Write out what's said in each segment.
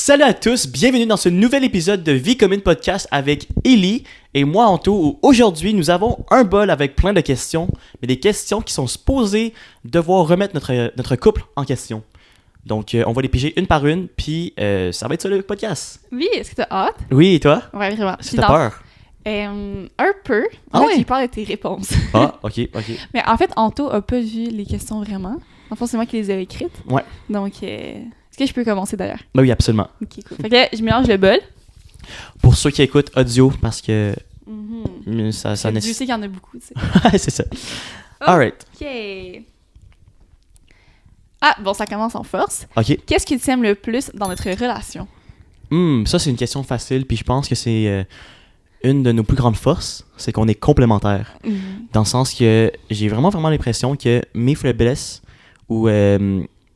Salut à tous, bienvenue dans ce nouvel épisode de Vie commune podcast avec Ellie et moi Anto, où aujourd'hui nous avons un bol avec plein de questions, mais des questions qui sont supposées devoir remettre notre couple en question. Donc on va les piger une par une, puis ça va être ça le podcast. Oui, est-ce que t'as hâte? Oui, et toi? Ouais, vraiment. Est-ce que t'as peur? Un peu. Ah Là, ouais? j'ai peur de tes réponses. Ah, ok. Mais en fait, Anto a pas vu les questions vraiment. En fait, c'est moi qui les ai écrites. Ouais. Donc, est-ce que je peux commencer d'ailleurs? Ben oui, absolument. Ok, cool. Fait que là, je mélange le bol. Pour ceux qui écoutent audio, parce que ça Dieu nécessite... sait qu'il y en a beaucoup, tu sais. c'est ça. Alright. Ok. Ah, bon, ça commence en force. Ok. Qu'est-ce que tu aimes le plus dans notre relation? Ça, c'est une question facile, puis je pense que c'est une de nos plus grandes forces, c'est qu'on est complémentaires. Dans le sens que j'ai vraiment l'impression que mes faiblesses ou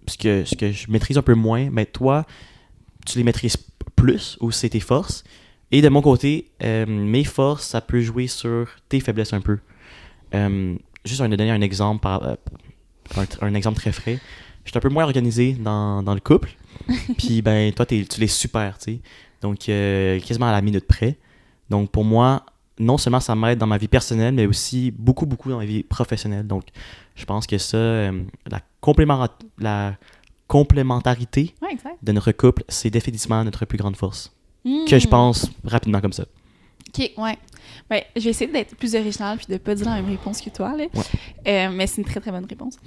ce que je maîtrise un peu moins, mais toi, tu les maîtrises plus ou c'est tes forces. Et de mon côté, mes forces, ça peut jouer sur tes faiblesses un peu. Juste de donner un exemple, un exemple très frais. Je suis un peu moins organisé dans le couple. Puis ben toi, tu l'es super, tu sais. Donc quasiment à la minute près. Donc pour moi, non seulement ça m'aide dans ma vie personnelle, mais aussi beaucoup dans ma vie professionnelle. Donc je pense que ça, la complémentarité Ouais, exact. de notre couple, c'est définitivement notre plus grande force. Que je pense rapidement comme ça. Ok, ouais. Ben, je vais essayer d'être plus originale puis de pas dire la même réponse que toi, là. Ouais. Mais c'est une très, très bonne réponse.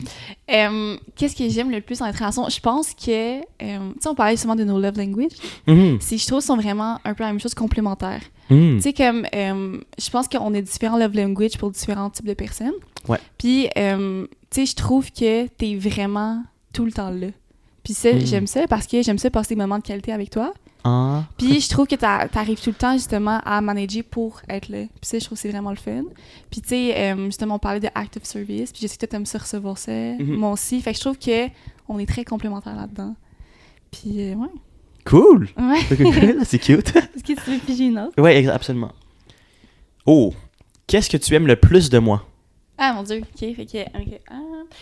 Qu'est-ce que j'aime le plus dans notre relation? Je pense que... tu sais, on parlait souvent de nos love language. Je trouve qu'ils sont vraiment un peu la même chose, complémentaires. Tu sais, comme... je pense qu'on a différents love language pour différents types de personnes. Ouais. Puis, tu sais, je trouve que t'es vraiment tout le temps là. Puis ça, j'aime ça parce que j'aime ça passer des moments de qualité avec toi. Ah. Puis je trouve que t'arrives tout le temps justement à manager pour être là. Puis ça, je trouve que c'est vraiment le fun. Puis tu sais, justement, on parlait de act of service. Puis je sais que toi, t'aimes ça recevoir ça. Moi aussi. Fait que je trouve qu'on est très complémentaires là-dedans. Puis ouais. Cool! Ouais. C'est cute. Est-ce que tu veux piger une autre? Oui, absolument. Oh! Qu'est-ce que tu aimes le plus de moi? Ah mon Dieu, ok, fait que... ok.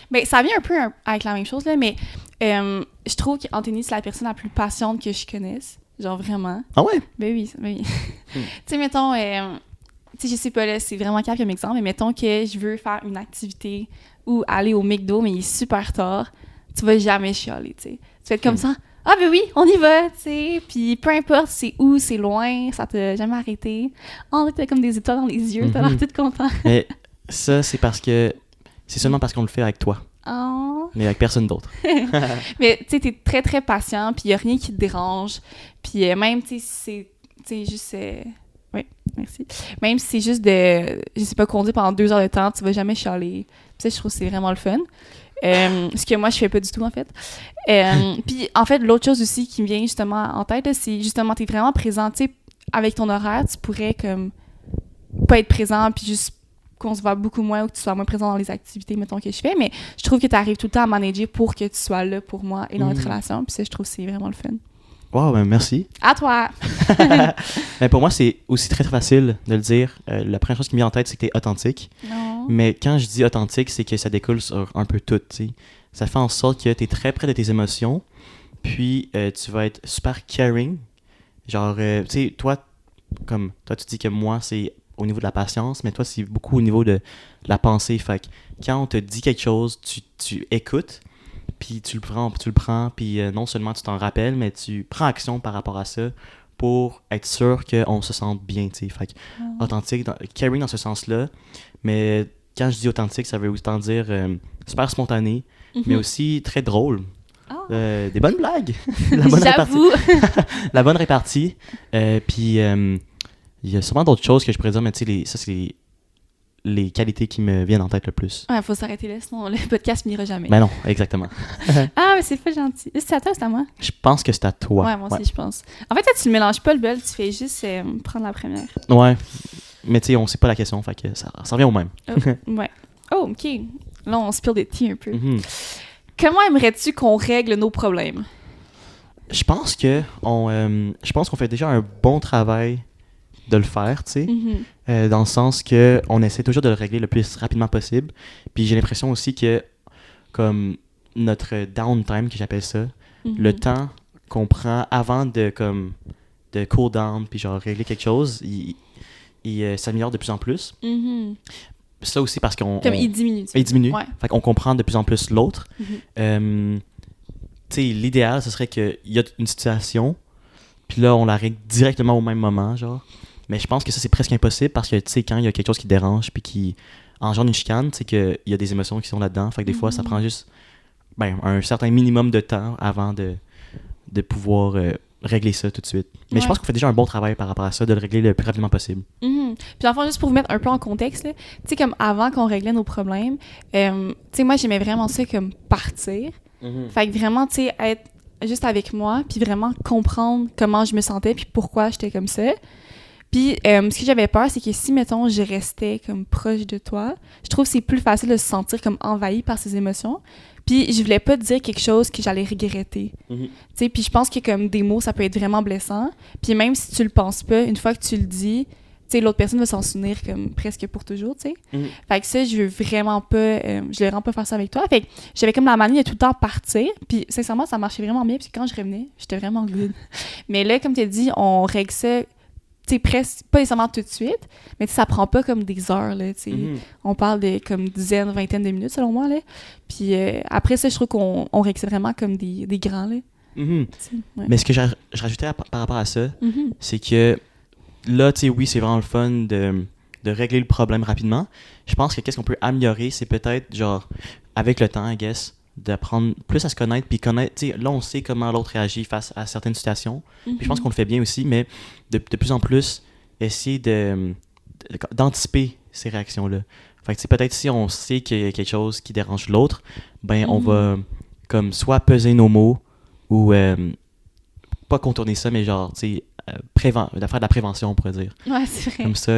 Ben, ça vient un peu avec la même chose, là, mais je trouve qu'Anthony, c'est la personne la plus patiente que je connaisse. Genre, vraiment. Ah ouais? Ben oui. Tu sais, mettons... tu sais, je sais pas, là, c'est vraiment calme comme exemple, mais mettons que je veux faire une activité ou aller au McDo, mais il est super tard, tu vas jamais chialer, tu sais. Tu vas être comme ça, « Ah ben oui, on y va! » tu sais. Puis peu importe c'est où, c'est loin, ça t'a jamais arrêté. Oh, t'as comme des étoiles dans les yeux, t'as l'air tout content. Mais ça, c'est parce que... C'est seulement parce qu'on le fait avec toi. Oh. Mais avec personne d'autre. Mais tu sais, t'es très très patient, puis y a rien qui te dérange. Puis même, tu sais, c'est juste... Oui, merci. Même si c'est juste de... Je sais pas, conduire pendant 2 heures de temps, tu vas jamais chialer. Puis ça, je trouve que c'est vraiment le fun. Ce que moi, je fais pas du tout, en fait. Puis, en fait, l'autre chose aussi qui me vient justement en tête, là, c'est justement, t'es vraiment présent. Tu sais, avec ton horaire, tu pourrais comme pas être présent, puis juste qu'on se voit beaucoup moins ou que tu sois moins présent dans les activités, mettons, que je fais. Mais je trouve que tu arrives tout le temps à manager pour que tu sois là pour moi et dans notre relation. Puis ça, je trouve que c'est vraiment le fun. Wow, ben merci. À toi! Mais pour moi, c'est aussi très facile de le dire. La première chose qui me vient en tête, c'est que t'es authentique. Non. Mais quand je dis authentique, c'est que ça découle sur un peu tout, tu sais. Ça fait en sorte que t'es très près de tes émotions, puis tu vas être super caring. Genre, tu sais, toi, tu dis que moi, c'est au niveau de la patience, mais toi, c'est beaucoup au niveau de la pensée. Fait que quand on te dit quelque chose, tu écoutes, puis tu le prends, puis non seulement tu t'en rappelles, mais tu prends action par rapport à ça pour être sûr qu'on se sente bien, tu sais. Fait que authentique, caring dans ce sens-là, mais quand je dis authentique, ça veut autant dire super spontané, mais aussi très drôle. Des bonnes blagues. J'avoue. La bonne répartie. Puis il y a sûrement d'autres choses que je pourrais dire, mais tu sais, ça, c'est les qualités qui me viennent en tête le plus. Ouais, faut s'arrêter là, sinon le podcast finira jamais. Ben non, exactement. Ah, mais c'est pas gentil. C'est à toi, c'est à moi? Je pense que c'est à toi. Ouais, moi aussi, je pense. En fait, là, tu ne mélanges pas le bol, tu fais juste prendre la première. Ouais. Mais tu sais, on sait pas la question, fait que ça revient au même. Ouais. Oh, OK. Là, on spill des tea un peu. Comment aimerais-tu qu'on règle nos problèmes? Je pense qu'on fait déjà un bon travail de le faire, tu sais, dans le sens que on essaie toujours de le régler le plus rapidement possible. Puis j'ai l'impression aussi que, comme notre downtime, que j'appelle ça, le temps qu'on prend avant de cool down puis genre régler quelque chose, il s'améliore de plus en plus. Mhm. Ça aussi parce qu'on... Comme il diminue. Il diminue. Ouais. Fait qu'on comprend de plus en plus l'autre. Mhm. Tu sais, l'idéal, ce serait qu'il y a une situation, puis là, on la règle directement au même moment, genre. Mais je pense que ça, c'est presque impossible parce que, tu sais, quand il y a quelque chose qui dérange puis qui engendre une chicane, tu sais qu'il y a des émotions qui sont là-dedans. Fait que des fois, ça prend juste un certain minimum de temps avant de pouvoir régler ça tout de suite. Mais je pense qu'on fait déjà un bon travail par rapport à ça, de le régler le plus rapidement possible. Mhm. Puis enfin, juste pour vous mettre un peu en contexte, tu sais, comme avant qu'on réglait nos problèmes, tu sais, moi, j'aimais vraiment ça comme partir. Fait que vraiment, tu sais, être juste avec moi, puis vraiment comprendre comment je me sentais, puis pourquoi j'étais comme ça. Puis ce que j'avais peur, c'est que si, mettons, je restais comme proche de toi, je trouve que c'est plus facile de se sentir comme envahi par ces émotions. Puis je voulais pas te dire quelque chose que j'allais regretter. Tu sais, puis je pense que comme des mots, ça peut être vraiment blessant. Puis même si tu le penses pas, une fois que tu le dis, tu sais, l'autre personne va s'en souvenir comme presque pour toujours, tu sais. Fait que ça, je veux vraiment pas, je voulais vraiment pas faire ça avec toi. Fait que j'avais comme la manie de tout le temps partir. Puis sincèrement, ça marchait vraiment bien. Puis quand je revenais, j'étais vraiment good. Mais là, comme tu as dit, on règle ça, tu sais, presque, pas nécessairement tout de suite, mais ça prend pas comme des heures, là, tu sais. On parle de comme dizaines, vingtaines de minutes, selon moi, là. Puis après ça, je trouve qu'on règle ça vraiment comme des grands, là. Ouais. Mais ce que je rajoutais par rapport à ça, c'est que là, tu sais, oui, c'est vraiment le fun de régler le problème rapidement. Je pense que qu'est-ce qu'on peut améliorer, c'est peut-être, genre, avec le temps, I guess, d'apprendre plus à se connaître, puis connaître, tu sais, là, on sait comment l'autre réagit face à certaines situations. Puis je pense qu'on le fait bien aussi, mais de plus en plus, essayer d'anticiper ces réactions-là. Fait que, tu sais, peut-être si on sait qu'il y a quelque chose qui dérange l'autre, ben, on va, comme, soit peser nos mots, ou, pas contourner ça, mais genre, tu sais, faire de la prévention, on pourrait dire. Ouais, c'est vrai. Comme ça...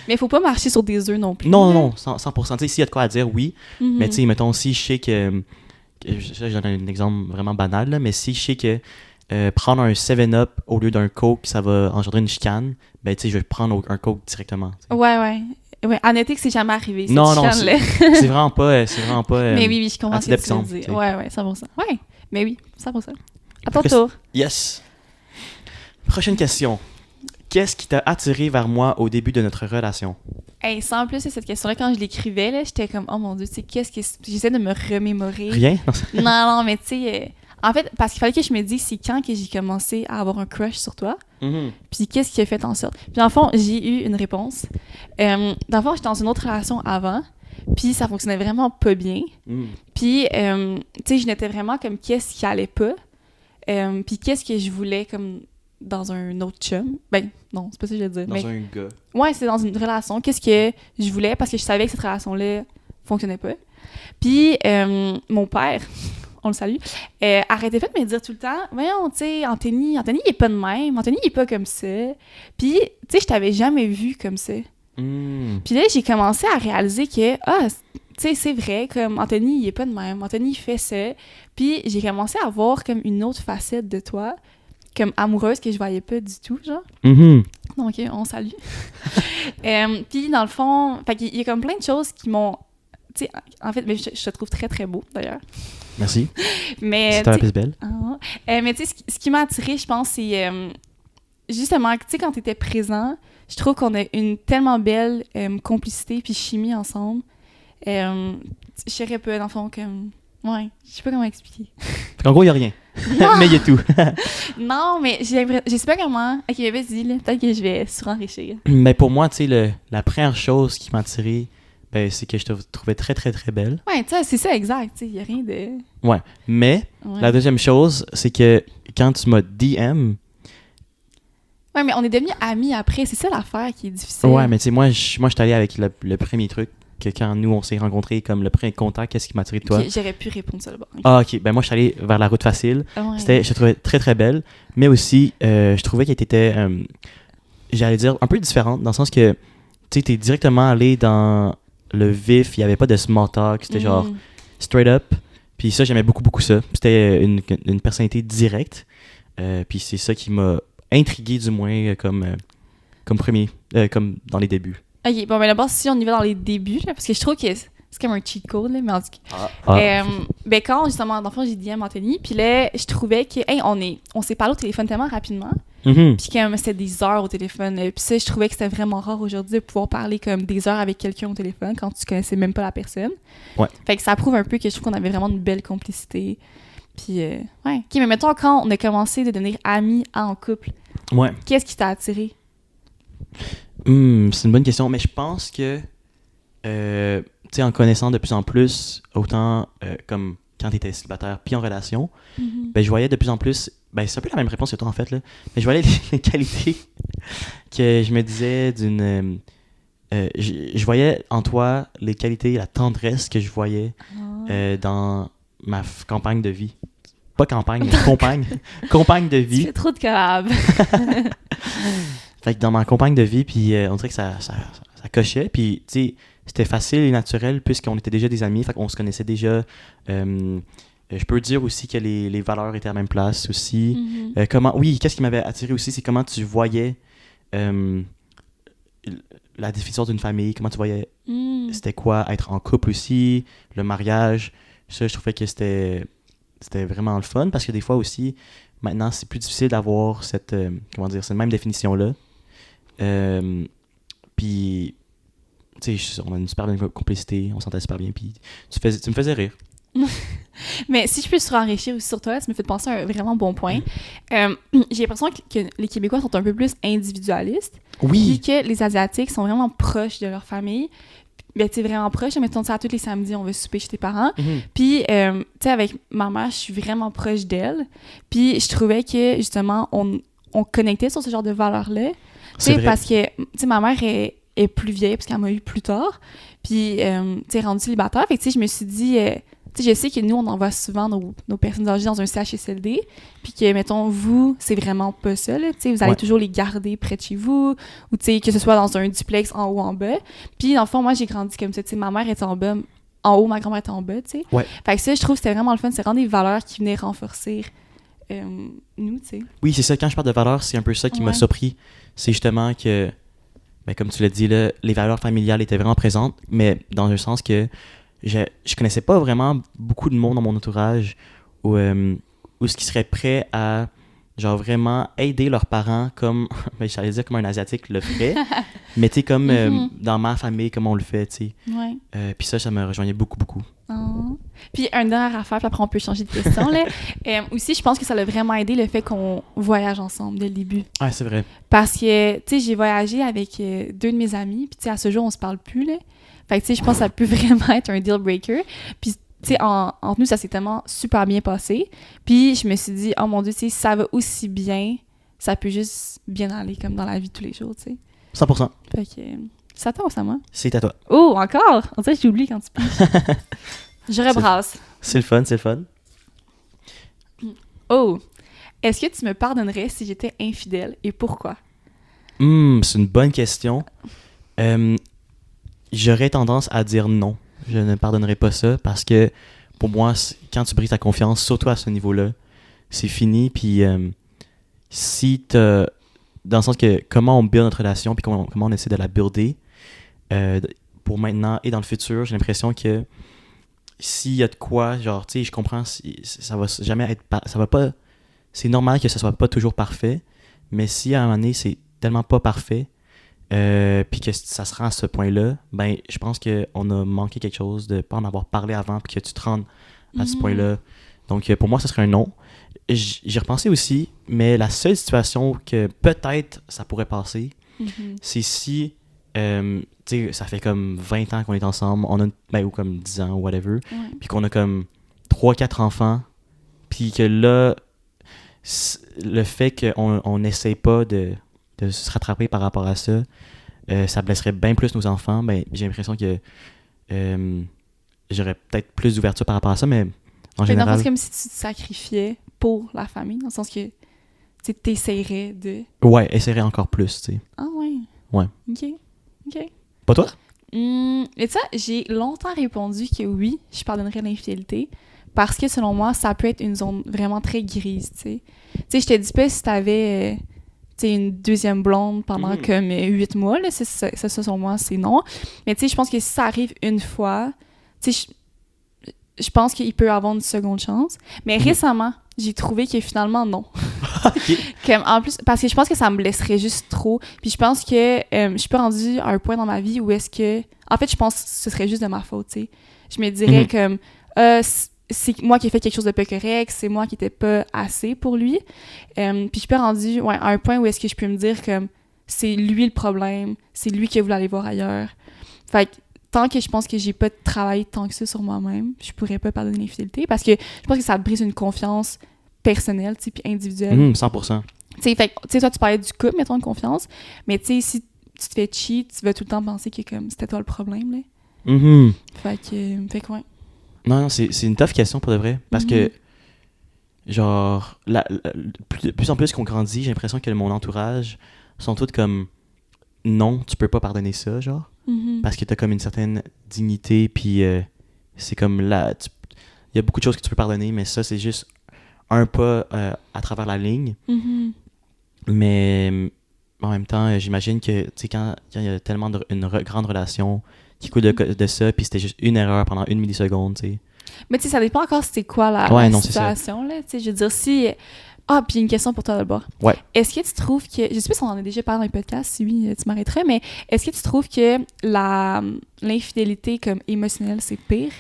Mais faut pas marcher sur des œufs non plus. Non, 100%. Tu sais, s'il y a de quoi à dire, oui. Mais tu sais, mettons, si je sais que je donne un exemple vraiment banal, là, mais si je sais que prendre un 7-Up au lieu d'un Coke, ça va engendrer une chicane, ben tu sais, je vais prendre un Coke directement. T'sais. Ouais, en été que c'est jamais arrivé, cette non, chicane-là. c'est vraiment pas... mais oui, je comprends ce que tu veux dire. Ouais, 100%. Ouais, mais oui, 100%. À ton tour. Yes. Prochaine question. Qu'est-ce qui t'a attiré vers moi au début de notre relation? Hey, sans plus, cette question-là, quand je l'écrivais, là, j'étais comme, oh mon Dieu, tu sais, qu'est-ce que. J'essaie de me remémorer. Rien? non, mais tu sais. En fait, parce qu'il fallait que je me dise, c'est quand que j'ai commencé à avoir un crush sur toi. Puis qu'est-ce qui a fait en sorte. Puis dans le fond, j'ai eu une réponse. Dans le fond, j'étais dans une autre relation avant. Puis ça fonctionnait vraiment pas bien. Puis, tu sais, je n'étais vraiment comme qu'est-ce qui allait pas. Puis qu'est-ce que je voulais comme dans un autre chum. Ben, non, c'est pas ça que je veux dire. Dans un gars. Ouais, c'est dans une relation. Qu'est-ce que je voulais parce que je savais que cette relation-là fonctionnait pas. Puis, mon père, on le salue, arrêtait pas de me dire tout le temps, voyons, tu sais, Anthony, il est pas de même. Anthony, il est pas comme ça. Puis, tu sais, je t'avais jamais vu comme ça. Puis là, j'ai commencé à réaliser que, tu sais, c'est vrai, comme Anthony, il est pas de même. Anthony, il fait ça. Puis, j'ai commencé à voir comme une autre facette de toi, comme amoureuse que je voyais pas du tout, genre. Donc, on salue. Puis, dans le fond, fait qu'il y a comme plein de choses qui m'ont... Tu sais, en fait, mais je te trouve très, très beau, d'ailleurs. Merci. Mais, c'est la plus belle. Mais tu sais, ce qui m'a attirée, je pense, c'est justement, tu sais, quand t'étais présent, je trouve qu'on a une tellement belle complicité puis chimie ensemble. Je saurais pas, dans le fond, comme... Ouais, je sais pas comment expliquer. En gros, il y a rien. Mais il y a tout. Non, mais je sais pas comment... Ok, vas-y, là, peut-être que je vais surenrichir. Mais pour moi, tu sais, la première chose qui m'a attiré, ben, c'est que je te trouvais très, très, très belle. Ouais, tu sais, c'est ça, exact. Tu sais, il y a rien de... Ouais, mais la deuxième chose, c'est que quand tu m'as DM... Ouais, mais on est devenus amis après. C'est ça l'affaire qui est difficile. Ouais, mais tu sais, moi, je suis allé avec le premier truc, que quand nous, on s'est rencontrés, comme le premier contact, qu'est-ce qui m'a attiré de toi? Okay, j'aurais pu répondre ça là-bas. Okay. Ah, ok. Ben, moi, je suis allé vers la route facile. Ouais. Je te trouvais très, très belle, mais aussi, je trouvais qu'elle était, j'allais dire, un peu différente, dans le sens que, tu sais, t'es directement allé dans le vif, il n'y avait pas de small talk, c'était genre straight up. Puis ça, j'aimais beaucoup, beaucoup ça. C'était une personnalité directe. Puis c'est ça qui m'a intrigué, du moins, comme premier, comme dans les débuts. Ok, bon, ben d'abord, si on y va dans les débuts, là, parce que je trouve que c'est comme un cheat code, là, mais en tout cas. Ah. Ben quand, justement, dans le fond, j'ai DM Anthony, puis là, je trouvais que, hey, on s'est parlé au téléphone tellement rapidement, Mhm. puis comme c'était des heures au téléphone, puis ça, je trouvais que c'était vraiment rare aujourd'hui de pouvoir parler comme des heures avec quelqu'un au téléphone quand tu connaissais même pas la personne. Ouais. Fait que ça prouve un peu que je trouve qu'on avait vraiment une belle complicité. Puis, ouais. OK, mais mettons, quand on a commencé de devenir amis en couple, Ouais. qu'est-ce qui t'a attiré? C'est une bonne question, mais je pense que, tu sais, en connaissant de plus en plus, autant comme quand tu étais célibataire puis en relation, ben, je voyais de plus en plus, ben, c'est un peu la même réponse que toi en fait, là, mais je voyais les qualités que je me disais d'une. Je voyais en toi les qualités et la tendresse que je voyais dans ma campagne de vie. Pas campagne, mais compagne. Compagne de Tu vie. fais trop de collabs. Fait que dans ma compagne de vie, puis on dirait que ça cochait. Puis, tu sais, c'était facile et naturel puisqu'on était déjà des amis. Fait qu'on se connaissait déjà. Je peux dire aussi que les valeurs étaient à la même place aussi. Oui, qu'est-ce qui m'avait attiré aussi, c'est comment tu voyais la définition d'une famille, comment tu voyais c'était quoi être en couple aussi, le mariage. Ça, je trouvais que c'était vraiment le fun parce que des fois aussi, maintenant, c'est plus difficile d'avoir cette même définition-là. Puis, tu sais, on a une super bonne complicité, on s'entendait super bien, puis tu me faisais rire. Mais si je peux surenrichir aussi sur toi, ça me fait penser à un vraiment bon point. J'ai l'impression que les Québécois sont un peu plus individualistes. Oui! Puis que les Asiatiques sont vraiment proches de leur famille. Ben, tu sais, vraiment proches. Mettons ça, tous les samedis, on va souper chez tes parents. Puis, tu sais, avec ma mère, je suis vraiment proche d'elle. Puis, je trouvais que, justement, on connectait sur ce genre de valeurs-là. Tu sais, parce que, tu sais, ma mère est plus vieille, parce qu'elle m'a eu plus tard. Puis, tu sais, rendue célibataire. Fait que, tu sais, je me suis dit... tu sais, je sais que nous, on envoie souvent nos personnes âgées dans un CHSLD, puis que, mettons, vous, c'est vraiment pas ça, là. Tu sais, vous allez toujours les garder près de chez vous, ou, tu sais, que ce soit dans un duplex en haut, en bas. Puis, dans le fond, moi, j'ai grandi comme ça. Tu sais, ma mère était en bas, en haut, ma grand-mère était en bas, tu sais. Ouais. Fait que ça, je trouve que c'était vraiment le fun. C'est vraiment des valeurs qui venaient renforcer nous, tu sais. Oui, c'est ça. Quand je parle de valeurs, c'est un peu ça qui m'a surpris. C'est justement que, ben, comme tu l'as dit, là, les valeurs familiales étaient vraiment présentes, mais dans un sens que je connaissais pas vraiment beaucoup de monde dans mon entourage où ce qui serait prêt à genre vraiment aider leurs parents comme ben, j'allais dire comme un Asiatique le ferait mais tu sais comme dans ma famille comme on le fait, tu sais. Ouais. Puis ça me rejoignait beaucoup. Oh. Puis un dernier affaire, puis après on peut changer de question là. Aussi, je pense que ça l'a vraiment aidé le fait qu'on voyage ensemble dès le début. Ah, c'est vrai. Parce que tu sais, j'ai voyagé avec deux de mes amis, puis tu sais à ce jour on se parle plus là. Fait que tu sais, je pense que ça peut vraiment être un deal breaker. Puis tu sais, entre nous, ça s'est tellement super bien passé. Puis je me suis dit, oh mon Dieu, tu sais, ça va aussi bien, ça peut juste bien aller comme dans la vie de tous les jours, tu sais. 100%. Fait que c'est à toi, Osama. C'est à toi. Oh, encore? On dirait que j'oublie quand tu piges. Je rebrasse. C'est le fun. Oh, est-ce que tu me pardonnerais si j'étais infidèle et pourquoi? C'est une bonne question. J'aurais tendance à dire non. Je ne pardonnerai pas ça parce que pour moi, quand tu brises ta confiance, surtout à ce niveau-là, c'est fini. Puis si t'as... Dans le sens que comment on build notre relation puis comment on essaie de la builder pour maintenant et dans le futur, j'ai l'impression que s'il y a de quoi, genre, tu sais, je comprends, ça va jamais être... ça va pas... C'est normal que ça soit pas toujours parfait, mais si à un moment donné, c'est tellement pas parfait, puis que ça se rend à ce point-là, ben je pense qu'on a manqué quelque chose de pas en avoir parlé avant puis que tu te rendes à ce point-là. Donc pour moi, ce serait un non. J'ai repensé aussi, mais la seule situation que peut-être ça pourrait passer, c'est si, tu sais, ça fait comme 20 ans qu'on est ensemble, on a, ou comme 10 ans ou whatever, puis qu'on a comme 3-4 enfants, puis que là, le fait qu'on n'essaie pas de se rattraper par rapport à ça, ça blesserait bien plus nos enfants. Ben, j'ai l'impression que j'aurais peut-être plus d'ouverture par rapport à ça, mais en général... C'est comme si tu te sacrifiais pour la famille, dans le sens que tu t'essayerais de... Ouais, essayerais encore plus, tu sais. Ah ouais? Ouais. OK. Pas toi? Mais ça, j'ai longtemps répondu que oui, je pardonnerais l'infidélité, parce que selon moi, ça peut être une zone vraiment très grise, tu sais. Tu sais, je te dis pas si t'avais... tu sais, une deuxième blonde pendant comme 8 mois, là, ça, selon moi, c'est non. Mais tu sais, je pense que si ça arrive une fois, tu sais, je pense qu'il peut avoir une seconde chance. Mais récemment, j'ai trouvé que finalement, non. OK. Comme, en plus, parce que je pense que ça me blesserait juste trop. Puis je pense que je suis pas rendue à un point dans ma vie où est-ce que... En fait, je pense que ce serait juste de ma faute, tu sais. Je me dirais comme... c'est moi qui ai fait quelque chose de pas correct, c'est moi qui étais pas assez pour lui. Puis je suis pas rendue à un point où est-ce que je peux me dire comme c'est lui le problème, c'est lui qui a voulu aller voir ailleurs. Fait que tant que je pense que j'ai pas travaillé tant que ça sur moi-même, je pourrais pas pardonner l'infidélité parce que je pense que ça brise une confiance personnelle, tu sais, puis individuelle. 100%. Tu sais, toi, tu parlais du couple, mettons, de confiance, mais tu sais, si tu te fais cheat, tu vas tout le temps penser que comme c'était toi le problème, là. Fait que ouais. Non, c'est une tough question pour de vrai. Parce que, genre, plus en plus qu'on grandit, j'ai l'impression que mon entourage sont tous comme non, tu peux pas pardonner ça, genre. Parce que t'as comme une certaine dignité, puis c'est comme là. Il y a beaucoup de choses que tu peux pardonner, mais ça, c'est juste un pas à travers la ligne. Mais en même temps, j'imagine que, tu sais, quand il y a tellement grande relation qui coule de ça, puis c'était juste une erreur pendant 1 milliseconde, tu sais. Mais tu sais, ça dépend encore c'était quoi la situation, là. Tu sais, je veux dire, si... Ah, puis une question pour toi d'abord. Ouais. Est-ce que tu trouves que... Je sais pas si on en a déjà parlé dans les podcasts, si oui, tu m'arrêterais, mais est-ce que tu trouves que l'infidélité comme émotionnelle, c'est pire?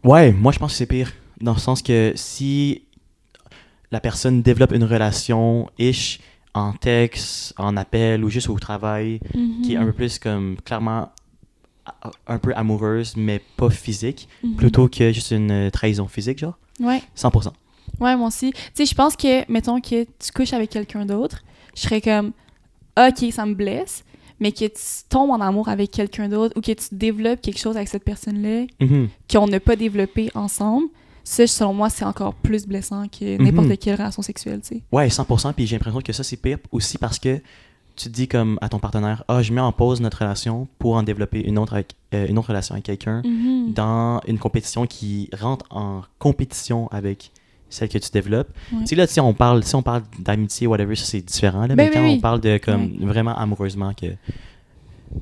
Ouais, moi je pense que c'est pire. Dans le sens que si la personne développe une relation en texte, en appel ou juste au travail, qui est un peu plus comme clairement un peu amoureuse, mais pas physique, plutôt que juste une trahison physique, genre. Ouais. 100%. Ouais, moi aussi. Tu sais, je pense que, mettons que tu couches avec quelqu'un d'autre, je serais comme, OK, ça me blesse, mais que tu tombes en amour avec quelqu'un d'autre ou que tu développes quelque chose avec cette personne-là qu'on n'a pas développé ensemble, ça, selon moi, c'est encore plus blessant que n'importe quelle relation sexuelle, tu sais. Ouais, 100%, puis j'ai l'impression que ça, c'est pire aussi parce que tu te dis comme à ton partenaire, je mets en pause notre relation pour en développer une autre relation avec quelqu'un dans une compétition qui rentre en compétition avec celle que tu développes. Tu sais, là, si on parle d'amitié, whatever, ça c'est différent, là, mais quand on parle de comme vraiment amoureusement, que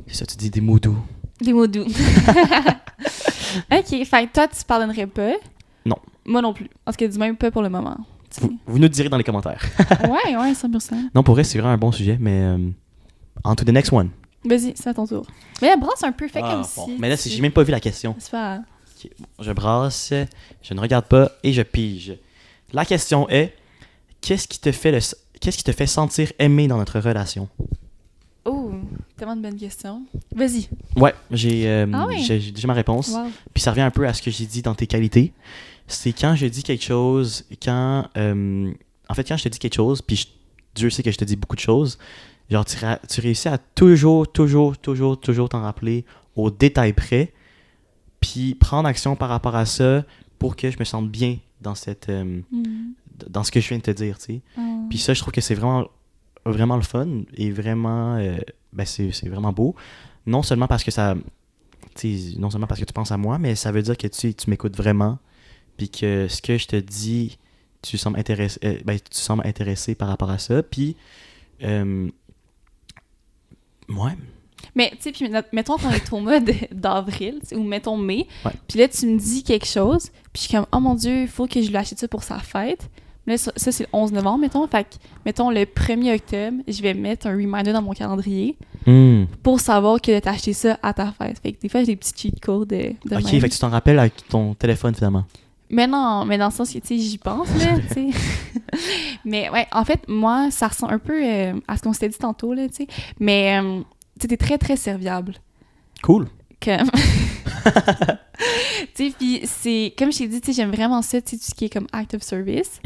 c'est ça, tu dis des mots doux. Des mots doux. OK, fait que toi, tu pardonnerais pas? Non. Moi non plus. Parce que dis même pas pour le moment. Vous nous direz dans les commentaires. ouais, 100%. Non, pour vrai, c'est vraiment un bon sujet, mais on to the next one. Vas-y, c'est à ton tour. Mais la brasse un peu fait comme bon. si... Mais là, j'ai même pas vu la question. C'est pas... Okay, bon, je brasse, je ne regarde pas et je pige. La question est, qu'est-ce qui te fait sentir aimé dans notre relation? Oh, tellement de bonnes questions. Vas-y. Ouais, j'ai déjà ma réponse. Wow. Puis ça revient un peu à ce que j'ai dit dans tes qualités. C'est quand je dis quelque chose, quand je te dis quelque chose, puis Dieu sait que je te dis beaucoup de choses, genre tu réussis à toujours t'en rappeler au détail près, puis prendre action par rapport à ça pour que je me sente bien dans dans ce que je viens de te dire, tu sais. Puis ça, je trouve que c'est vraiment le fun et vraiment c'est vraiment beau. Non seulement parce que tu penses à moi, mais ça veut dire que tu m'écoutes vraiment, puis que ce que je te dis, tu sembles intéressé par rapport à ça, puis ouais. Mais tu sais, puis mettons qu'on est au mois d'avril, ou mettons mai, puis là tu me dis quelque chose, puis je suis comme, oh mon Dieu, il faut que je lui achète ça pour sa fête. Là, ça c'est le 11 novembre, mettons. Fait que, mettons, le 1er octobre, je vais mettre un reminder dans mon calendrier pour savoir que t'as acheté ça à ta fête. Fait que des fois, j'ai des petits cheat codes de OK, même. fait que tu t'en rappelles avec ton téléphone, finalement. Mais non, mais dans le sens que, tu sais, j'y pense, là, tu sais. Mais ouais, en fait, moi, ça ressemble un peu à ce qu'on s'était dit tantôt, là, tu sais. Mais, tu sais, t'es très, très serviable. Cool. Comme... tu sais, puis c'est... Comme je t'ai dit, tu sais, j'aime vraiment ça, tu sais, tout ce qui est comme act of service.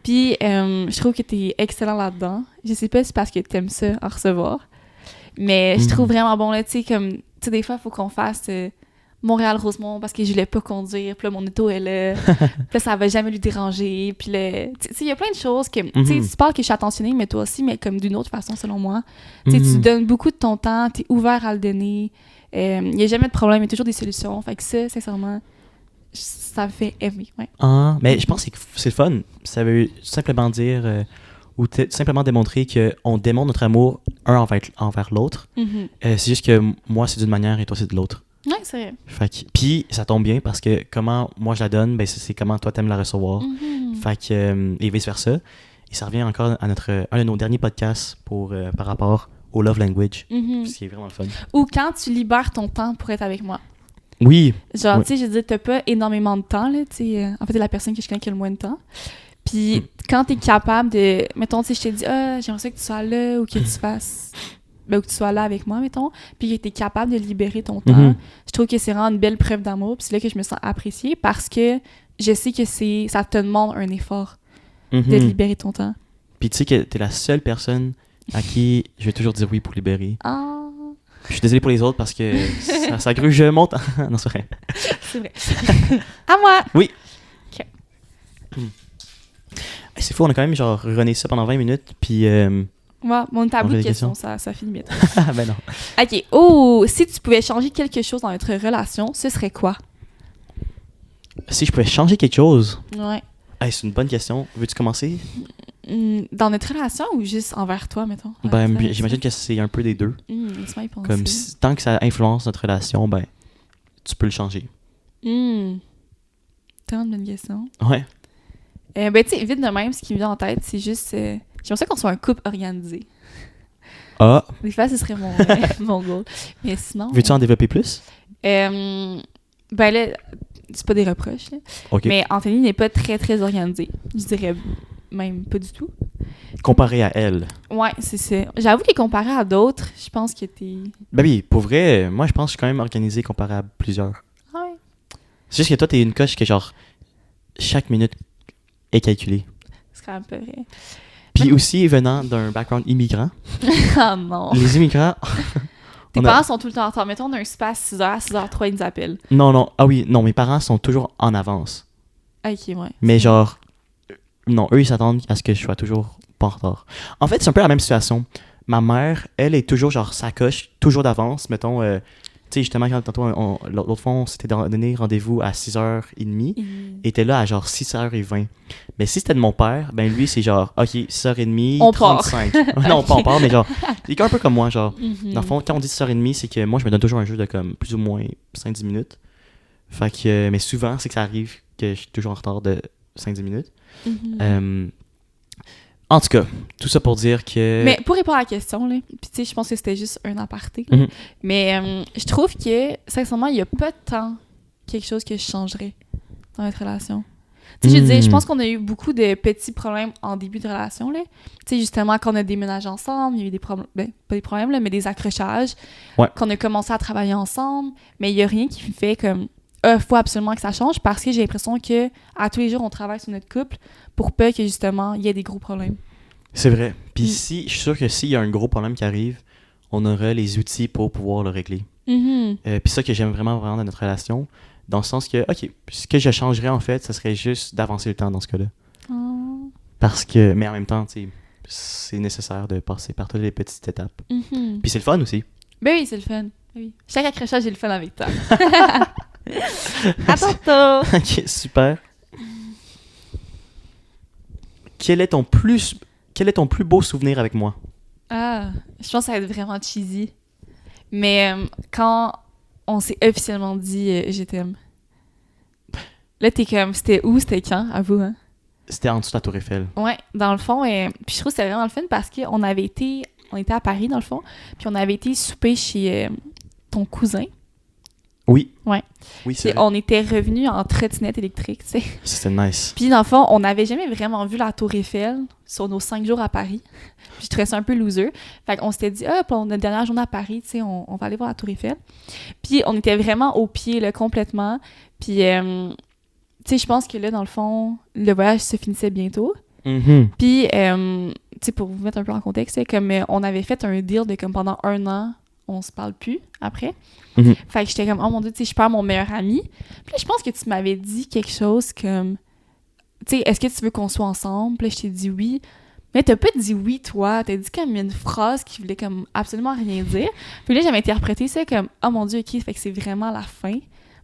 Puis, je trouve que t'es excellent là-dedans. Je sais pas si c'est parce que t'aimes ça en recevoir. Mais je trouve vraiment bon, là, tu sais, comme... Tu sais, des fois, il faut qu'on fasse... Montréal-Rosemont parce que je voulais pas conduire, puis là, mon auto est là, puis là, ça va jamais lui déranger, puis là, tu sais, il y a plein de choses que, tu sais, tu parles que je suis attentionnée, mais toi aussi, mais comme d'une autre façon, selon moi. Tu sais, tu donnes beaucoup de ton temps, t'es ouvert à le donner, il y a jamais de problème, il y a toujours des solutions, fait que ça, sincèrement, ça me fait aimer, ouais. Mais je pense que c'est le fun, ça veut simplement dire, ou simplement démontrer qu'on démontre notre amour un envers l'autre, c'est juste que moi, c'est d'une manière et toi, c'est de l'autre. Ouais, c'est vrai. Fait que, puis ça tombe bien parce que comment moi je la donne, ben c'est comment toi t'aimes la recevoir. Fait que, et vice-versa. Et ça revient encore à un de nos derniers podcasts par rapport au love language, ce qui est vraiment le fun. Ou quand tu libères ton temps pour être avec moi. Oui. Genre, Oui. tu sais, je veux dire, t'as pas énormément de temps, là, tu sais. En fait, t'es la personne que je connais qui a le moins de temps. Puis quand t'es capable de... Mettons, tu sais, je te dis, j'aimerais ça que tu sois là ou que tu fasses... Ben, ou que tu sois là avec moi, mettons. Puis que t'es capable de libérer ton temps. Je trouve que c'est vraiment une belle preuve d'amour. Puis c'est là que je me sens appréciée parce que je sais que ça te demande un effort de libérer ton temps. Puis tu sais que t'es la seule personne à qui je vais toujours dire oui pour libérer. Ah... Je suis désolé pour les autres parce que ça gruge mon temps. Non, c'est vrai. C'est vrai. À moi! Oui. OK. C'est fou, on a quand même genre rené ça pendant 20 minutes, puis... Ouais, mon tableau de des questions, ça finit vite. Ah ben non. OK. Oh, si tu pouvais changer quelque chose dans notre relation, ce serait quoi? Si je pouvais changer quelque chose... Ouais. Hey, c'est une bonne question. Veux-tu commencer? Dans notre relation ou juste envers toi, mettons? Ben, j'imagine que c'est un peu des deux. Laisse-moi y penser. Comme tant que ça influence notre relation, ben, tu peux le changer. Tellement de bonne question. Ouais. Ben, tu sais, vite de même, ce qui me vient en tête, c'est juste... j'aimerais ça qu'on soit un couple organisé. Ah. Des fois, ce serait mon goal. Mais sinon... Veux-tu en développer plus? Ben là, c'est pas des reproches, là. OK. Mais Anthony n'est pas très, très organisé. Je dirais même pas du tout. Comparé à elle. Ouais, c'est ça. J'avoue que comparé à d'autres, je pense que t'es... Ben oui, pour vrai, moi, je pense que je suis quand même organisé comparé à plusieurs. Ouais. C'est juste que toi, t'es une coche que, genre, chaque minute est calculée. C'est quand même pas vrai. Puis aussi, venant d'un background immigrant, Ah non. les immigrants... Tes parents sont tout le temps en retard. Mettons, on a un super à 6h, à 6h03, ils nous appellent. Non. Ah oui, non, mes parents sont toujours en avance. Ok, ouais. Mais genre... Non, eux, ils s'attendent à ce que je sois toujours pas en retard. En fait, c'est un peu la même situation. Ma mère, elle est toujours, genre, sa coche, toujours d'avance. Mettons, tu sais, justement, quand tantôt, l'autre fois, on s'était donné rendez-vous à 6h30 et était là à genre 6h20. Mais si c'était de mon père, ben lui, c'est genre, OK, 6h30, on 35. Non, pas on part, mais genre, c'est un peu comme moi, genre. Mm-hmm. Dans le fond, quand on dit 6h30, c'est que moi, je me donne toujours un jeu de comme plus ou moins 5-10 minutes. Fait que, mais souvent, c'est que ça arrive que je suis toujours en retard de 5-10 minutes. Mm-hmm. En tout cas, tout ça pour dire que... Mais pour répondre à la question, là, puis tu sais, je pense que c'était juste un aparté, Mhm. mais je trouve que, sincèrement, il n'y a pas tant quelque chose que je changerais dans notre relation. Tu sais, je veux dire, je pense qu'on a eu beaucoup de petits problèmes en début de relation, là. Tu sais, justement, quand on a déménagé ensemble, il y a eu des problèmes, ben, pas des problèmes, là, mais des accrochages. Ouais. Qu'on a commencé à travailler ensemble, mais il n'y a rien qui fait comme... faut absolument que ça change parce que j'ai l'impression que à tous les jours, on travaille sur notre couple pour pas que, justement, il y ait des gros problèmes. C'est vrai. Puis si, je suis sûr que s'il y a un gros problème qui arrive, on aura les outils pour pouvoir le régler. Mm-hmm. Puis ça que j'aime vraiment dans notre relation, dans le sens que, OK, ce que je changerais, en fait, ça serait juste d'avancer le temps dans ce cas-là. Oh. Parce que, mais en même temps, tu sais, c'est nécessaire de passer par toutes les petites étapes. Mm-hmm. Puis c'est le fun aussi. Ben oui, c'est le fun. Oui. Chaque accrochage, j'ai le fun avec toi. À tantôt! OK, super. Quel est ton plus beau souvenir avec moi? Ah, je pense que ça va être vraiment cheesy. Mais quand on s'est officiellement dit je t'aime. Là, t'es comme, c'était où, c'était quand, à vous, hein? C'était en dessous de la Tour Eiffel. Ouais, dans le fond, puis je trouve que c'était vraiment le fun parce qu'on était à Paris, dans le fond, puis on avait été souper chez ton cousin. Oui. Ouais. Oui, c'est vrai. On était revenus en trottinette électrique, tu sais. C'était nice. Puis dans le fond, on n'avait jamais vraiment vu la Tour Eiffel sur nos 5 jours à Paris. Puis je trouvais ça un peu loser. Fait qu'on s'était dit, pour notre dernière journée à Paris, tu sais, on va aller voir la Tour Eiffel. Puis on était vraiment au pied, là, complètement. Puis, tu sais, je pense que là, dans le fond, le voyage se finissait bientôt. Mm-hmm. Puis, tu sais, pour vous mettre un peu en contexte, c'est comme on avait fait un deal de comme pendant 1 an, on se parle plus après. Mm-hmm. Fait que j'étais comme, oh mon Dieu, tu sais, je perds mon meilleur ami. Puis là, je pense que tu m'avais dit quelque chose comme, tu sais, est-ce que tu veux qu'on soit ensemble? Puis là, je t'ai dit oui. Mais t'as pas dit oui, toi. T'as dit comme une phrase qui voulait comme absolument rien dire. Puis là, j'avais interprété ça comme, oh mon Dieu, ok, fait que c'est vraiment la fin.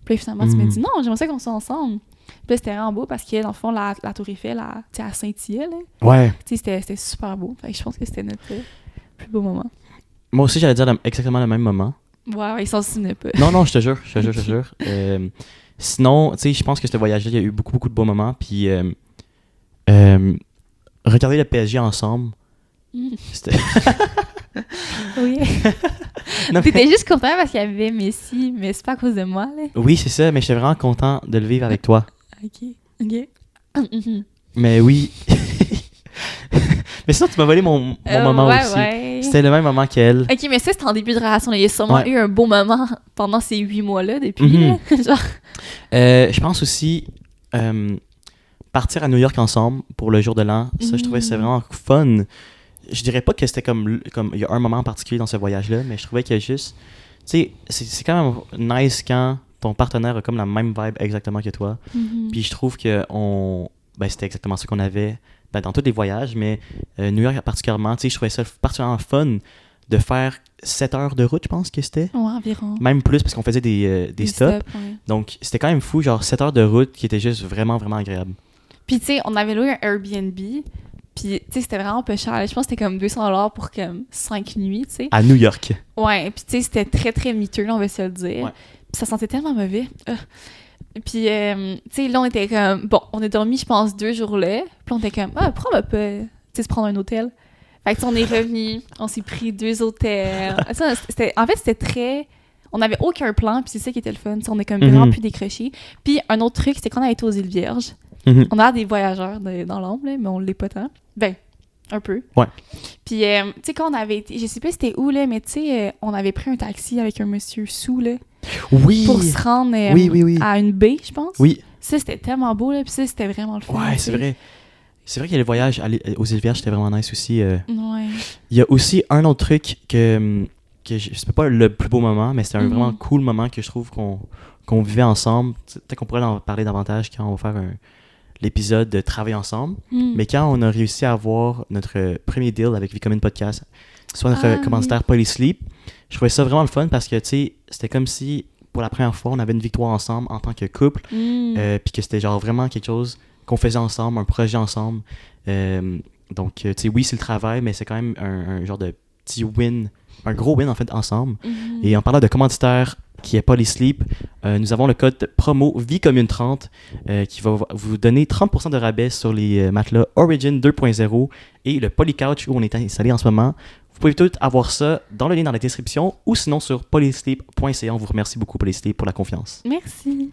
Puis là, finalement, tu m'as dit, non, j'aimerais ça qu'on soit ensemble. Puis là, c'était vraiment beau parce que, dans le fond, la Tour Eiffel, tu sais, à Saint-Hyacinthe, là. Ouais. Tu sais, c'était super beau. Fait que je pense que c'était notre plus beau moment. Moi aussi, j'allais dire exactement le même moment. Ouais, ils s'en souvenaient pas. Non, je te jure, je te jure. Sinon, tu sais, je pense que ce voyage-là, il y a eu beaucoup de beaux moments. Puis, regarder le PSG ensemble, c'était... Oui. Non, T'étais juste content parce qu'il y avait Messi, mais c'est pas à cause de moi, là. Oui, c'est ça, mais j'étais vraiment content de le vivre avec toi. Ok. Mais oui. Mais sinon, tu m'as volé mon moment aussi. Ouais. C'était le même moment qu'elle. Ok, mais ça, c'était en début de relation. Il y a sûrement eu un beau moment pendant ces 8 mois-là, depuis. Mhm. Là. Genre... Je pense aussi partir à New York ensemble pour le jour de l'an. Ça, je trouvais que c'était vraiment fun. Je dirais pas que c'était comme il y a un moment en particulier dans ce voyage-là, mais je trouvais qu'il y a juste... Tu sais, c'est quand même nice quand ton partenaire a comme la même vibe exactement que toi. Puis je trouve que c'était exactement ce qu'on avait dans tous les voyages, mais New York particulièrement, tu sais, je trouvais ça particulièrement fun de faire 7 heures de route, je pense que c'était. Ouais, environ. Même plus, parce qu'on faisait des stops. Ouais. Donc, c'était quand même fou, genre 7 heures de route qui était juste vraiment, vraiment agréable. Puis, tu sais, on avait loué un Airbnb, puis, tu sais, c'était vraiment peu cher. Je pense que c'était comme $200 pour comme 5 nuits, tu sais. À New York. Ouais, puis, tu sais, c'était très, très miteux, là, on va se le dire. Ouais. Puis, ça sentait tellement mauvais. Puis, tu sais, là, on était comme... Bon, on a dormi, je pense, 2 jours là. Puis, on était comme, pourquoi on va pas, tu sais, se prendre un hôtel? Fait que, on est revenu, on s'est pris 2 hôtels. En fait, c'était très... On n'avait aucun plan, puis c'est ça qui était le fun. T'sais, on est comme vraiment plus décroché. Puis, un autre truc, c'est qu'on avait été aux îles Vierges. On a des voyageurs dans l'ombre, là, mais on l'est pas tant. Ben, un peu. Ouais. Puis, tu sais, quand on avait été... Je sais pas c'était où, là, mais tu sais, on avait pris un taxi avec un monsieur sous, là. Oui! Pour se rendre à une baie, je pense. Oui. Ça, c'était tellement beau, là, puis ça, c'était vraiment le fun. Ouais, c'est vrai. C'est vrai que le voyage aux îles Vierges, c'était vraiment nice aussi. Ouais. Il y a aussi un autre truc que c'est pas le plus beau moment, mais c'était un vraiment cool moment que je trouve qu'on vivait ensemble. Peut-être qu'on pourrait en parler davantage quand on va faire l'épisode de Travailler ensemble. Mais quand on a réussi à avoir notre premier deal avec Vicomin Podcast, soit notre commanditaire Polysleep, je trouvais ça vraiment le fun parce que, tu sais, c'était comme si, pour la première fois, on avait une victoire ensemble en tant que couple, puis que c'était genre vraiment quelque chose qu'on faisait ensemble, un projet ensemble. Donc, tu sais, oui, c'est le travail, mais c'est quand même un genre de petit win, un gros win, en fait, ensemble. Et en parlant de commanditaire qui est Polysleep, nous avons le code promo VIECOMMUNE30 qui va vous donner 30% de rabais sur les matelas Origin 2.0 et le Polycouch où on est installé en ce moment. Vous pouvez tout avoir ça dans le lien dans la description ou sinon sur polysleep.ca. On vous remercie beaucoup, Polysleep, pour la confiance. Merci.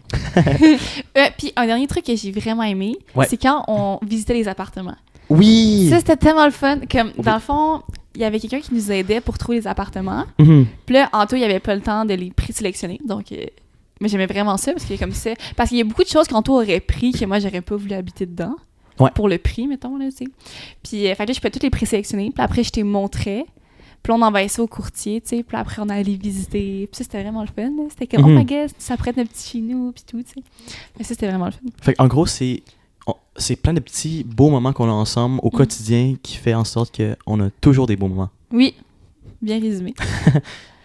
Puis un dernier truc que j'ai vraiment aimé, c'est quand on visitait les appartements. Oui! Ça, c'était tellement le fun. Comme, dans le fond, il y avait quelqu'un qui nous aidait pour trouver les appartements. Puis là, Anto, il avait pas le temps de les présélectionner. Donc, mais j'aimais vraiment ça parce qu'il y a comme ça. Parce qu'il y a beaucoup de choses qu'Anto aurait pris que moi, j'aurais pas voulu habiter dedans. Ouais. Pour le prix, mettons, là, tu sais. Puis, fait que là, je peux toutes les présélectionner. Puis après, je t'ai montré. Puis on envoyait ça au courtier, tu sais. Puis après, on allait visiter. Puis ça, c'était vraiment le fun, là. C'était comme, oh my god, ça prête notre petit chez nous, puis tout, tu sais. Mais ça, c'était vraiment le fun. Fait en gros, c'est plein de petits beaux moments qu'on a ensemble au quotidien qui fait en sorte qu'on a toujours des beaux moments. Oui, bien résumé.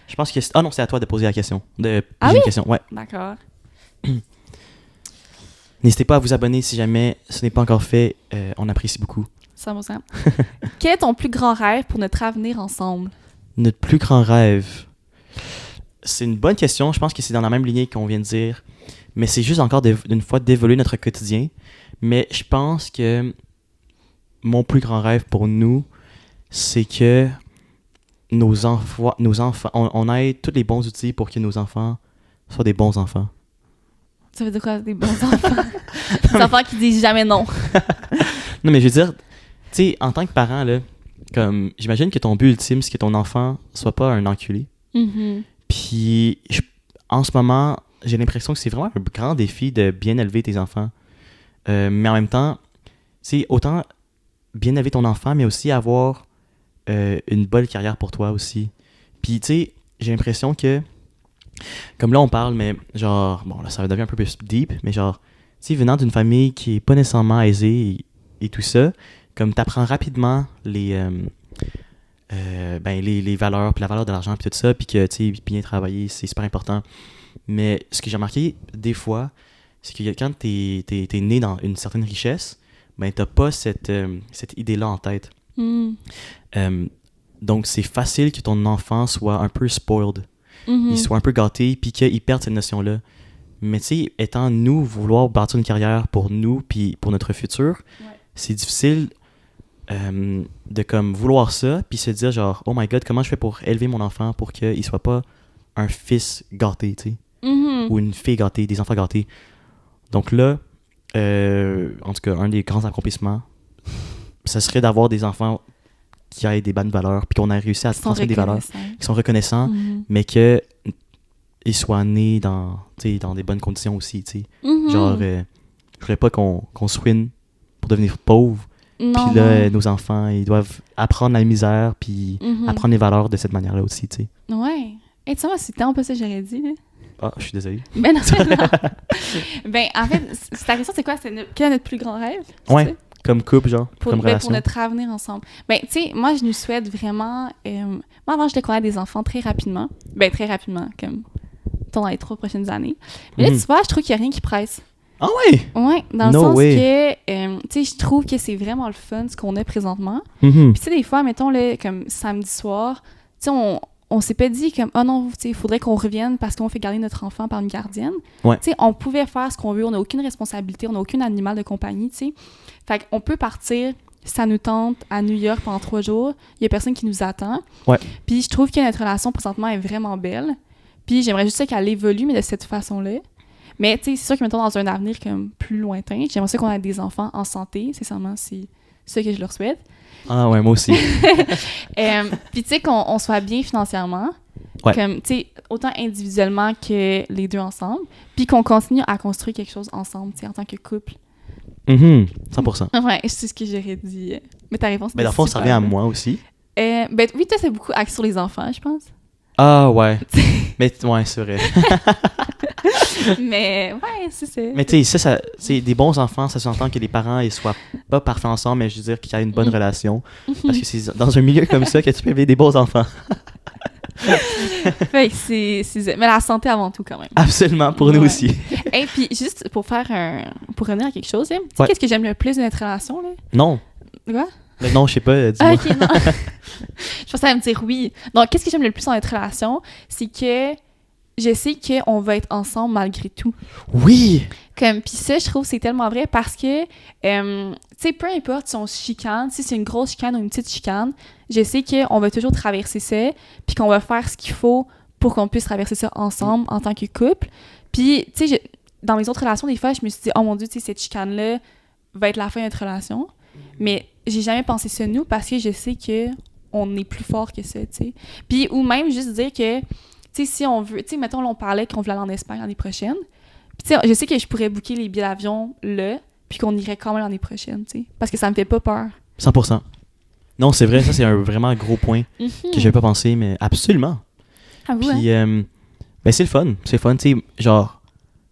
Je pense que... Ah non, c'est à toi de poser la question. Une question, ouais. D'accord. N'hésitez pas à vous abonner si jamais ce n'est pas encore fait. On apprécie beaucoup. 100%. Quel est ton plus grand rêve pour notre avenir ensemble? Notre plus grand rêve? C'est une bonne question. Je pense que c'est dans la même lignée qu'on vient de dire. Mais c'est juste encore d'une fois d'évoluer notre quotidien. Mais je pense que mon plus grand rêve pour nous, c'est que nos enfants, on ait tous les bons outils pour que nos enfants soient des bons enfants. Ça veut dire quoi, des bons enfants? Des enfants qui disent jamais non. Non, mais je veux dire, tu sais, en tant que parent, là, comme, j'imagine que ton but ultime, c'est que ton enfant soit pas un enculé. Puis, en ce moment, j'ai l'impression que c'est vraiment un grand défi de bien élever tes enfants. Mais en même temps, c'est autant bien élever ton enfant, mais aussi avoir une bonne carrière pour toi aussi. Puis, tu sais, j'ai l'impression que, comme là, on parle, mais genre, bon, là, ça va devenir un peu plus deep, mais genre, tu sais, venant d'une famille qui est pas nécessairement aisée et tout ça, comme t'apprends rapidement les valeurs, puis la valeur de l'argent, puis tout ça, puis que, tu sais, bien travailler, c'est super important. Mais ce que j'ai remarqué, des fois, c'est que quand t'es né dans une certaine richesse, ben t'as pas cette idée-là en tête. Donc, c'est facile que ton enfant soit un peu spoiled. ils soient un peu gâtés, puis qu'ils perdent cette notion-là. Mais tu sais, étant nous, vouloir bâtir une carrière pour nous, puis pour notre futur, c'est difficile de comme vouloir ça, puis se dire genre, oh my god, comment je fais pour élever mon enfant pour qu'il soit pas un fils gâté, tu sais, ou une fille gâtée, des enfants gâtés. Donc là, en tout cas, un des grands accomplissements, ça serait d'avoir des enfants qui aient des bonnes valeurs, puis qu'on a réussi à transmettre des valeurs, qui sont reconnaissants, mais qu'ils soient nés dans des bonnes conditions aussi, tu sais. Genre, je voudrais pas qu'on swing pour devenir pauvre, puis là, nos enfants, ils doivent apprendre la misère, puis apprendre les valeurs de cette manière-là aussi, tu sais. Ouais. Et tu sais, moi, c'était un peu ça que j'aurais dit, là. Ah, je suis désolée. Ben non, non. Ben, en fait, ta question, c'est quoi? Quel est notre plus grand rêve? Ouais, comme couple, genre, comme relation. Pour notre avenir ensemble. Ben, tu sais, moi, je nous souhaite vraiment... moi, avant, je découvrais des enfants très rapidement. Ben, très rapidement, comme dans les 3 prochaines années. Mais là, tu vois, je trouve qu'il n'y a rien qui presse. Ah ouais? Ouais, dans le sens que, tu sais, je trouve que c'est vraiment le fun, ce qu'on a présentement. Puis, tu sais, des fois, mettons, là, comme samedi soir, tu sais, on s'est pas dit comme, oh non, tu sais, il faudrait qu'on revienne parce qu'on fait garder notre enfant par une gardienne. Ouais. Tu sais, on pouvait faire ce qu'on veut, on n'a aucune responsabilité, on n'a aucun animal de compagnie, tu sais. Fait qu'on peut partir, ça nous tente, à New York pendant 3 jours, il y a personne qui nous attend. Ouais. Puis je trouve que notre relation présentement est vraiment belle. Puis j'aimerais juste qu'elle évolue, mais de cette façon-là. Mais tu sais, c'est sûr que mettons dans un avenir comme plus lointain, j'aimerais ça qu'on ait des enfants en santé, sincèrement, c'est ce que je leur souhaite. Ah ouais, moi aussi. Puis tu sais, qu'on soit bien financièrement, comme, tu sais, autant individuellement que les deux ensemble, puis qu'on continue à construire quelque chose ensemble, tu sais, en tant que couple. 100%. Ouais, c'est ce que j'aurais dit. Mais ta réponse, Mais dans le fond, ça revient à moi aussi. Ben oui, toi, c'est beaucoup axé sur les enfants, je pense. Ah ouais. Mais ouais, c'est vrai. Mais ouais, c'est ça. Mais tu sais, ça c'est des bons enfants, ça s'entend que les parents ils soient pas parfaits ensemble, mais je veux dire qu'il y a une bonne relation. Parce que c'est dans un milieu comme ça que tu peux élever des bons enfants. Fait que c'est... Mais la santé avant tout, quand même. Absolument, pour nous aussi. Et puis, juste pour pour revenir à quelque chose, tu sais, qu'est-ce que j'aime le plus de notre relation, là? Non. Quoi? Mais non, je sais pas, dis-moi. Ah, ok, non. Je pensais à me dire oui. Donc, qu'est-ce que j'aime le plus dans notre relation? C'est que je sais qu'on va être ensemble malgré tout. Oui! Puis ça, je trouve que c'est tellement vrai parce que, tu sais, peu importe si on se chicane, si c'est une grosse chicane ou une petite chicane, je sais qu'on va toujours traverser ça, puis qu'on va faire ce qu'il faut pour qu'on puisse traverser ça ensemble en tant que couple. Puis, tu sais, dans mes autres relations, des fois, je me suis dit, oh mon Dieu, tu sais, cette chicane-là va être la fin de notre relation. Mais j'ai jamais pensé ça nous parce que je sais qu'on est plus fort que ça, tu sais. Puis, ou même juste dire que, tu sais, si on veut, tu sais, mettons, là, on parlait qu'on voulait aller en Espagne l'année prochaine. Puis, tu sais, je sais que je pourrais booker les billets d'avion là, puis qu'on irait quand même l'année prochaine, tu sais. Parce que ça me fait pas peur. 100%. Non, c'est vrai, ça, c'est un vraiment gros point que j'avais pas pensé, mais absolument. Ah, vous, puis, ben, c'est le fun. C'est le fun, tu sais, genre,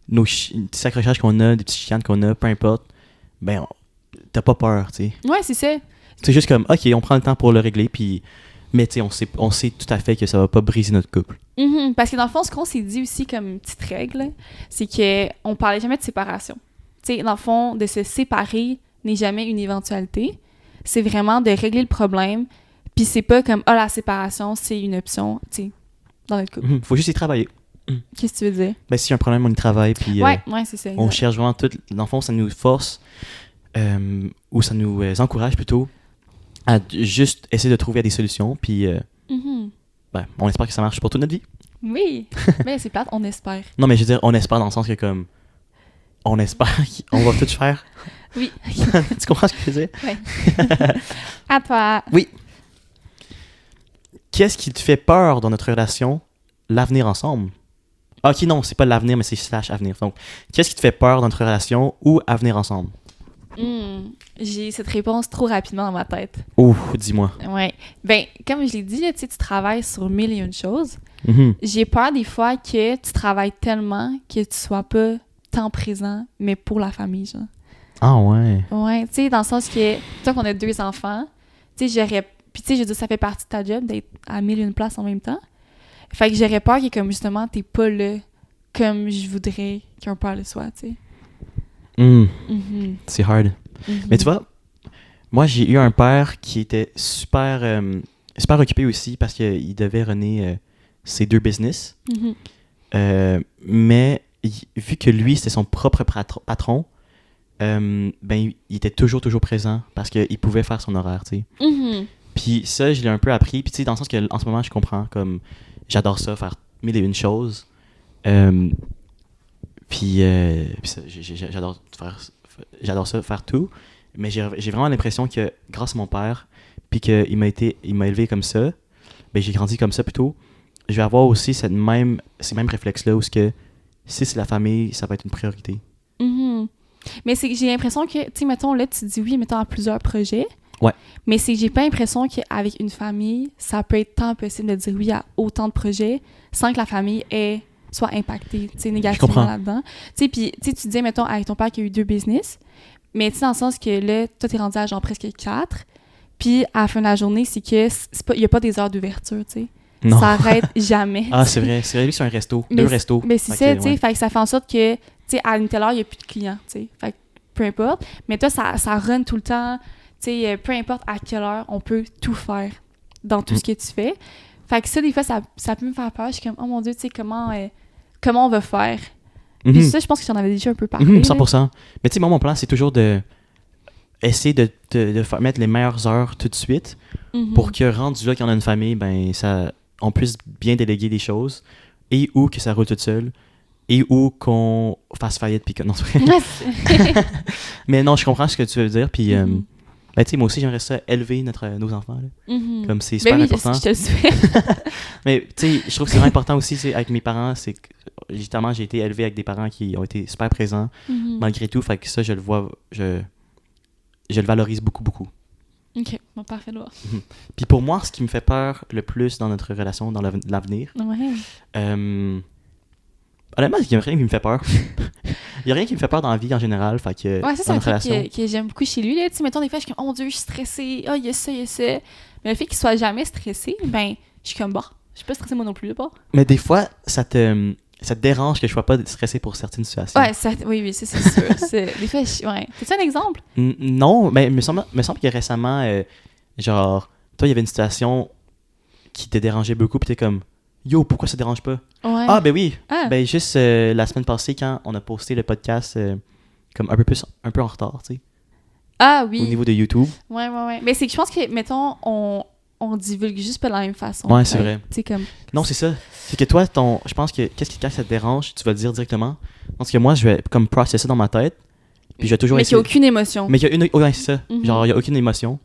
nos petits accrochages qu'on a, des petits chicanes qu'on a, peu importe, ben, t'as pas peur, tu sais. Ouais, c'est ça. C'est juste comme, OK, on prend le temps pour le régler, puis... Mais tu sais, on sait tout à fait que ça va pas briser notre couple. Parce que dans le fond, ce qu'on s'est dit aussi comme une petite règle, c'est qu'on parlait jamais de séparation. Tu sais, dans le fond, de se séparer n'est jamais une éventualité. C'est vraiment de régler le problème, puis c'est pas comme, la séparation, c'est une option, tu sais, dans notre couple. Faut juste y travailler. Qu'est-ce que tu veux dire? Ben, s'il y a un problème, on y travaille, puis... Ouais, c'est ça. On cherche vraiment tout... Dans le fond, ça nous force, ou ça nous encourage plutôt, à juste essayer de trouver des solutions, puis ben, on espère que ça marche pour toute notre vie. Oui, mais c'est plate, on espère. Non, mais je veux dire, on espère dans le sens que comme, on espère qu'on va tout faire. Oui. Tu comprends ce que je veux dire? Oui. À toi. Oui. Qu'est-ce qui te fait peur dans notre relation, l'avenir ensemble? Ok, non, c'est pas l'avenir, mais c'est / avenir. Donc, qu'est-ce qui te fait peur dans notre relation ou avenir ensemble? J'ai cette réponse trop rapidement dans ma tête. Ouh, dis-moi. Ouais. Ben, comme je l'ai dit, tu travailles sur 1000 et une choses. J'ai peur des fois que tu travailles tellement que tu sois pas tant présent, mais pour la famille, genre. Ah ouais. Ouais, tu sais, dans le sens que, toi qu'on a 2 enfants, tu sais, puis tu sais, je veux dire, ça fait partie de ta job d'être à 1000 et une places en même temps. Fait que j'aurais peur que, comme justement, t'es pas là comme je voudrais qu'un père le soit, tu sais. C'est hard. Mais tu vois, moi, j'ai eu un père qui était super occupé aussi parce qu'il devait runner ses 2 business. Mais vu que lui, c'était son propre patron, ben, il était toujours présent parce qu'il pouvait faire son horaire, tu sais. Puis ça, je l'ai un peu appris. Puis tu sais, dans le sens que en ce moment, je comprends, comme, j'adore ça, faire 1001 choses. Puis ça, j'adore ça, faire tout. Mais j'ai vraiment l'impression que grâce à mon père, puis qu'il m'a élevé comme ça, ben j'ai grandi comme ça plutôt, je vais avoir aussi ces mêmes réflexes-là où si c'est la famille, ça va être une priorité. Mais c'est que j'ai l'impression que, tu sais, mettons, là, tu dis oui, mettons, à plusieurs projets. Ouais. Mais c'est que j'ai pas l'impression qu'avec une famille, ça peut être tant possible de dire oui à autant de projets sans que la famille soit impactée, tu sais, négativement là-dedans. Tu sais, puis tu disais, mettons, avec ton père qui a eu 2 business, mais tu sais, dans le sens que là, toi, t'es rendu à genre presque 4, puis à la fin de la journée, c'est que il y a pas des heures d'ouverture, tu sais. Non. Ça arrête jamais. Ah, c'est vrai, lui, c'est un resto, 2 restos. Mais c'est ça, tu sais, fait que ça fait en sorte que, tu sais, à une telle heure, il n'y a plus de clients, tu sais. Fait que peu importe. Mais toi, ça run tout le temps, tu sais, peu importe à quelle heure, on peut tout faire dans tout ce que tu fais. Fait que ça, des fois, ça peut me faire peur. Je suis comme, oh mon Dieu, tu sais, comment on va faire? Puis ça, je pense que tu en avais déjà un peu parlé. 100%. Mais tu sais, moi, mon plan, c'est toujours de essayer de mettre les meilleures heures tout de suite pour que, rendu là, qu'il y en a une famille, ben, on puisse bien déléguer des choses et ou que ça roule toute seule et ou qu'on fasse faillite puis que... Non, c'est vrai. Mais non, je comprends ce que tu veux dire. Puis, ben, tu sais, moi aussi, j'aimerais ça élever nos enfants. Là. Comme c'est super important. Je te le souhaite. Mais tu sais, je trouve que c'est vraiment important aussi avec mes parents. C'est que, justement, j'ai été élevé avec des parents qui ont été super présents malgré tout. Fait que ça, je le vois, je le valorise beaucoup, beaucoup. OK, bon, parfait. Puis pour moi, ce qui me fait peur le plus dans notre relation, dans l'avenir, honnêtement, il n'y a rien qui me fait peur. Il n'y a rien qui me fait peur dans la vie en général. Fait que, ça, c'est un truc que j'aime beaucoup chez lui. Tu sais, mettons, des fois, je suis comme, oh mon Dieu, je suis stressée. Ah, il y a ça. Mais le fait qu'il soit jamais stressé, ben, je suis comme, bon, je suis pas stressée moi non plus, là, Mais des fois, ça te dérange que je sois pas stressé pour certaines situations. Ouais, oui, ça, c'est sûr. Des fois, T'as-tu un exemple? Non, mais il me semble que récemment, genre, toi, il y avait une situation qui te dérangeait beaucoup, puis t'es comme, yo, pourquoi ça te dérange pas? Ouais. Ah, ben oui. Ben, juste la semaine passée, quand on a posté le podcast, comme un peu en retard, tu sais. Ah, oui. Au niveau de YouTube. Ouais. Mais c'est que je pense que, mettons, on divulgue juste pas de la même façon. Ouais, c'est vrai. Tu sais, comme... Non, c'est ça. C'est que toi, je pense que quand ça te dérange, tu vas le dire directement. Parce que moi, je vais comme processer ça dans ma tête. Puis je vais toujours essayer... Mais qu'il n'y a aucune émotion. Mais qu'il y a ouais, c'est ça. Genre, il n'y a aucune émotion.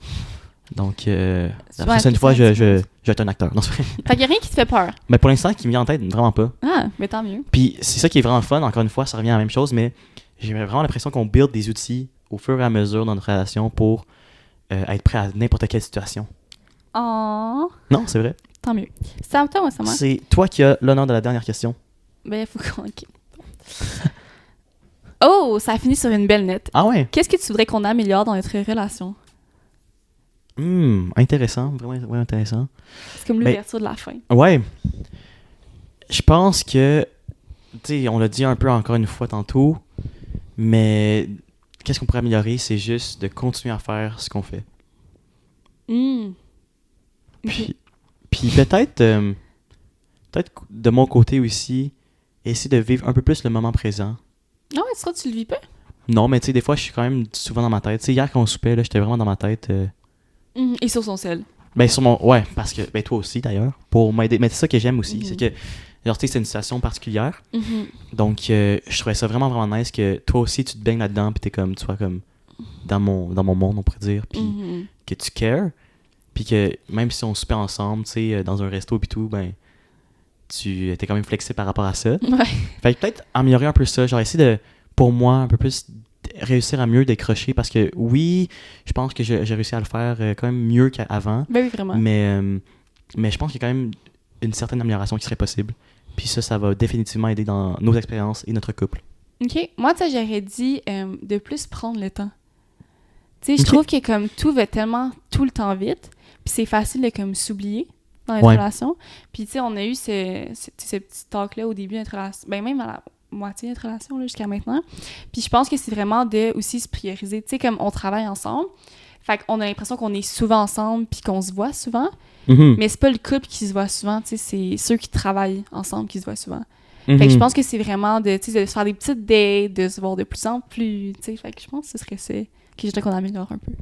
Donc, la prochaine fois, je vais être un acteur. Non, c'est vrai. Fait qu'il n'y a rien qui te fait peur. Mais pour l'instant, qui me vient en tête, vraiment pas. Ah, mais tant mieux. Puis c'est ça qui est vraiment fun. Encore une fois, ça revient à la même chose, mais j'ai vraiment l'impression qu'on build des outils au fur et à mesure dans notre relation pour être prêt à n'importe quelle situation. Oh. Non, c'est vrai. Tant mieux. C'est à toi ou c'est moi? C'est toi qui as l'honneur de la dernière question. Ben, il faut qu'on... Okay. Oh, ça a fini sur une belle note. Ah ouais? Qu'est-ce que tu voudrais qu'on améliore dans notre relation? Intéressant. Vraiment intéressant. C'est comme l'ouverture de la fin. Ouais. Je pense que, tu sais, on l'a dit un peu encore une fois tantôt, mais qu'est-ce qu'on pourrait améliorer? C'est juste de continuer à faire ce qu'on fait. Puis peut-être de mon côté aussi, essayer de vivre un peu plus le moment présent. Non, mais ça, tu le vis pas? Non, mais tu sais, des fois, je suis quand même souvent dans ma tête. Tu sais, hier, quand on soupait, là, j'étais vraiment dans ma tête. Et sur son sel. Ben, sur mon... Ouais, parce que... Ben, toi aussi, d'ailleurs. Pour m'aider. Mais c'est ça que j'aime aussi. C'est que... Genre, tu sais, c'est une situation particulière. Donc, je trouvais ça vraiment, vraiment nice que toi aussi, tu te baignes là-dedans, puis t'es comme... Tu sois comme... Dans mon monde, on pourrait dire. Puis que tu cares. Puis que même si on soupait ensemble, tu sais, dans un resto puis tout, ben... Tu étais quand même flexible par rapport à ça. Ouais. Fait que peut-être améliorer un peu ça. Genre, essayer de... Pour moi, un peu plus... réussir à mieux décrocher parce que oui, je pense que j'ai réussi à le faire quand même mieux qu'avant. Ben oui, vraiment. Mais je pense qu'il y a quand même une certaine amélioration qui serait possible. Puis ça va définitivement aider dans nos expériences et notre couple. OK. Moi, tu sais, j'aurais dit de plus prendre le temps. Tu sais, je trouve que comme tout va tellement tout le temps vite, puis c'est facile de comme s'oublier dans notre relation. Puis tu sais, on a eu ce petit talk-là au début de notre relation, ben même à la moitié de notre relation là, jusqu'à maintenant. Puis je pense que c'est vraiment de aussi se prioriser. Tu sais, comme on travaille ensemble, Fait qu'on a l'impression qu'on est souvent ensemble puis qu'on se voit souvent. Mhm. Mais c'est pas le couple qui se voit souvent, tu sais, c'est ceux qui travaillent ensemble qui se voient souvent. Mhm. Fait que je pense que c'est vraiment de, tu sais, de se faire des petites dates, de se voir de plus en plus, tu sais. Fait que je pense que ce serait ça que je dirais qu'on améliore un peu.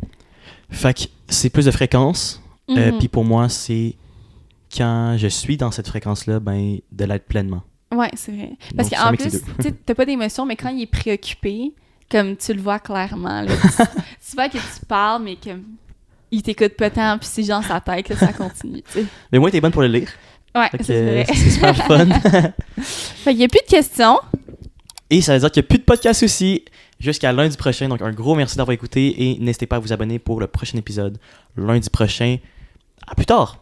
Fait que c'est plus de fréquence. Mhm. Puis pour moi, c'est quand je suis dans cette fréquence-là, ben, de l'être pleinement. Ouais, c'est vrai. Parce Donc, qu'en ça mixe les plus, deux. tu sais, t'as pas d'émotion, mais quand il est préoccupé, comme tu le vois clairement, là, tu vois que tu parles, mais que il t'écoute pas tant, puis c'est genre sa tête, là, ça continue, tu sais. Mais moi, t'es bonne pour le lire. Ouais, Fait que, c'est vrai. c'est super fun. Fait qu'il y a plus de questions. Et ça veut dire qu'il n'y a plus de podcast aussi jusqu'à lundi prochain. Donc, un gros merci d'avoir écouté et n'hésitez pas à vous abonner pour le prochain épisode lundi prochain. À plus tard!